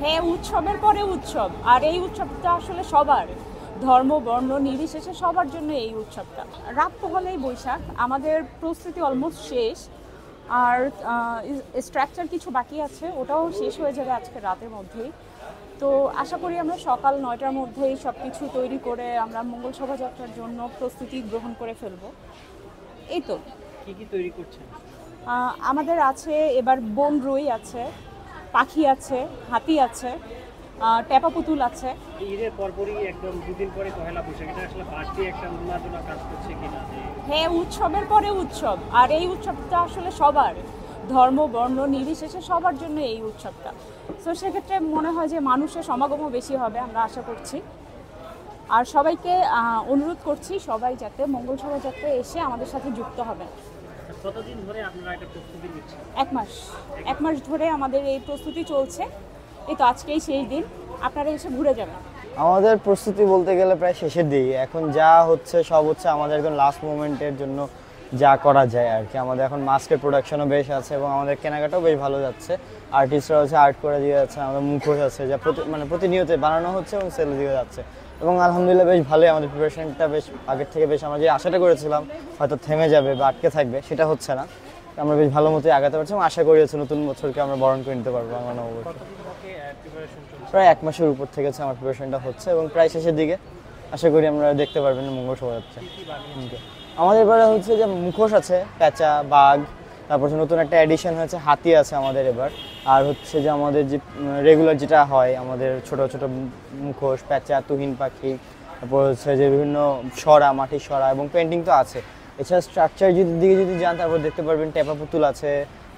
হ্যাঁ, উৎসবের পরে উৎসব, আর এই উৎসবটা আসলে সবার, ধর্ম বর্ণ নির্বিশেষে সবার জন্য এই উৎসবটা। রাত পোহালেই বৈশাখ, আমাদের প্রস্তুতি অলমোস্ট শেষ। আর স্ট্রাকচার কিছু বাকি আছে, ওটাও শেষ হয়ে যাবে আজকে রাতের মধ্যেই। তো আশা করি আমরা সকাল 9টার মধ্যেই সব কিছু তৈরি করে আমরা মঙ্গল শোভাযাত্রার জন্য প্রস্তুতি গ্রহণ করে ফেলবো। এই তো। কি কি তৈরি করছেন? আমাদের আছে এবার বন রুই আছে, পাখি আছে, হাতি আছে, টেপা পুতুল আছে। ঈদের পরপরই একদম দুদিন পরে পহেলা বৈশাখ, এটা আসলে বাড়তি একটা উন্মাদনা কাজ করছে কিনা? হ্যাঁ, উৎসবের পরে উৎসব, আর এই উৎসবটা আসলে সবার, ধর্ম বর্ণ নির্বিশেষে সবার জন্য এই উৎসবটা। তো সেক্ষেত্রে মনে হয় যে মানুষের সমাগমও বেশি হবে, আমরা আশা করছি। আর সবাইকে অনুরোধ করছি সবাই যাতে মঙ্গল শোভাযাত্রায় এসে আমাদের সাথে যুক্ত হবেন। কতদিন ধরে আপনারা একটা প্রস্তুতি নিচ্ছেন? 1 মাস ধরে আমাদের এই প্রস্তুতি চলছে। এই তো আজকেই শেষ দিন, আপনারা এসে ঘুরে যাবেন। আমাদের প্রস্তুতি বলতে গেলে প্রায় শেষের দিকে, এখন যা হচ্ছে সব হচ্ছে আমাদের একদম লাস্ট মোমেন্টের জন্য যা করা যায় আর কি। আমাদের এখন মাস্কের প্রোডাকশনও বেশ আছে এবং আমাদের কেনাকাটাও বেশ ভালো যাচ্ছে। আর্টিস্টরা হচ্ছে আর্ট করে দিয়ে যাচ্ছে, আমাদের মুখোশ আছে যা প্রতিনিয়ত বানানো হচ্ছে এবং সেল দিয়ে যাচ্ছে। এবং আলহামদুলিল্লাহ বেশ ভালোই আমাদের প্রিপারেশনটা বেশ আগের থেকে বেশ, আমরা যে আশাটা করেছিলাম হয়তো থেমে যাবে বা আটকে থাকবে, সেটা হচ্ছে না। আমরা বেশ ভালো মতোই আগাতে পারছি এবং আশা করি হচ্ছে নতুন বছরকে আমরা বরণ করে নিতে পারবো আমরা নববর্ষ। প্রায় 1 মাসের উপর থেকে হচ্ছে আমার প্রিপারেশনটা হচ্ছে এবং প্রায় শেষের দিকে আশা করি আমরা দেখতে পারবেন মঙ্গল শোভাযাত্রা। আমাদের এবারে হচ্ছে যে মুখোশ আছে, পেঁচা, বাঘ, তারপর নতুন একটা এডিশন হয়েছে হাতি আছে আমাদের এবার। আর হচ্ছে যে আমাদের যে রেগুলার যেটা হয় আমাদের ছোট ছোট মুখোশ, পেঁচা, তুহিন পাখি, তারপর হচ্ছে যে বিভিন্ন সরা, মাটির সরা এবং পেন্টিং তো আছে। এছাড়া স্ট্রাকচার দিকে যদি যান তারপর দেখতে পারবেন টেপা পুতুল আছে,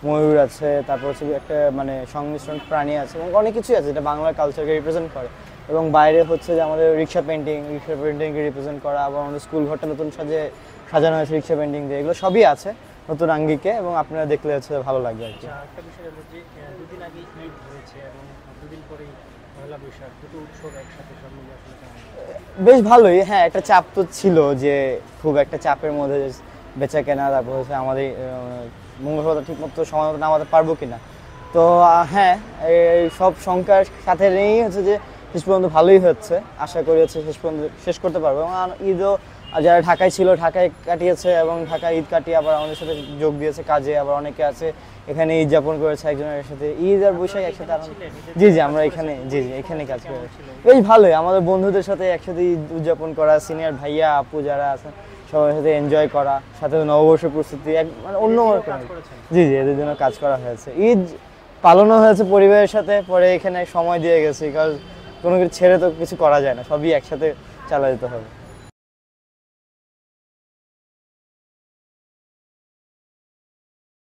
ময়ূর আছে, তারপর হচ্ছে একটা সংমিশ্রণ প্রাণী আছে এবং অনেক কিছুই আছে যেটা বাংলার কালচারকে রিপ্রেজেন্ট করে। এবং বাইরে হচ্ছে যে আমাদের রিক্সা পেন্টিংকে রিপ্রেজেন্ট করা, আবার আমাদের স্কুল ঘরটা নতুন সাজানো হয়েছে রিক্সা পেন্টিং দিয়ে, এগুলো সবই আছে নতুন আঙ্গিকে এবং আপনারা দেখলে হচ্ছে ভালো লাগবে আর কি। একটা বিষয় হলো যে দুদিন আগে ঈদ হয়েছে এবং দুদিন পরেই পহেলা বৈশাখ, দুটো উৎসব একসাথে সব মিলে আসলে বেশ ভালোই। হ্যাঁ, একটা চাপ তো ছিল যে খুব একটা চাপের মধ্যে বেচা কেনা, তারপর হচ্ছে আমাদের মঙ্গল শোভাযাত্রা ঠিক মতো সময় মতো নামাতে পারবো কিনা। তো হ্যাঁ, এই সব সংখ্যার সাথে নিয়েই হচ্ছে যে শেষ পর্যন্ত ভালোই হচ্ছে, আশা করি হচ্ছে শেষ পর্যন্ত শেষ করতে পারবো। এবং ঈদও যারা ঢাকায় ছিল ঢাকায় কাটিয়েছে এবং ঢাকায় ঈদ কাটিয়ে আবার আমাদের সাথে যোগ দিয়েছে কাজে, আবার অনেকে আছে এখানে ঈদ যাপন করেছে একজনের সাথে, ঈদ আর বৈশাখ একসাথে। জি আমরা এখানে এখানে কাজ করি। বেশ ভালোই আমাদের বন্ধুদের সাথে একসাথে ঈদ উদযাপন করা, সিনিয়র ভাইয়া আপু যারা আছেন সবার সাথে এনজয় করা, সাথে নববর্ষ প্রস্তুতি অন্য এদের জন্য কাজ করা হয়েছে। ঈদ পালনও হয়েছে পরিবারের সাথে, পরে এখানে সময় দিয়ে গেছি, কারণ কোনো কিছু ছেড়ে তো কিছু করা যায় না, সবই একসাথে চালা যেতে হবে।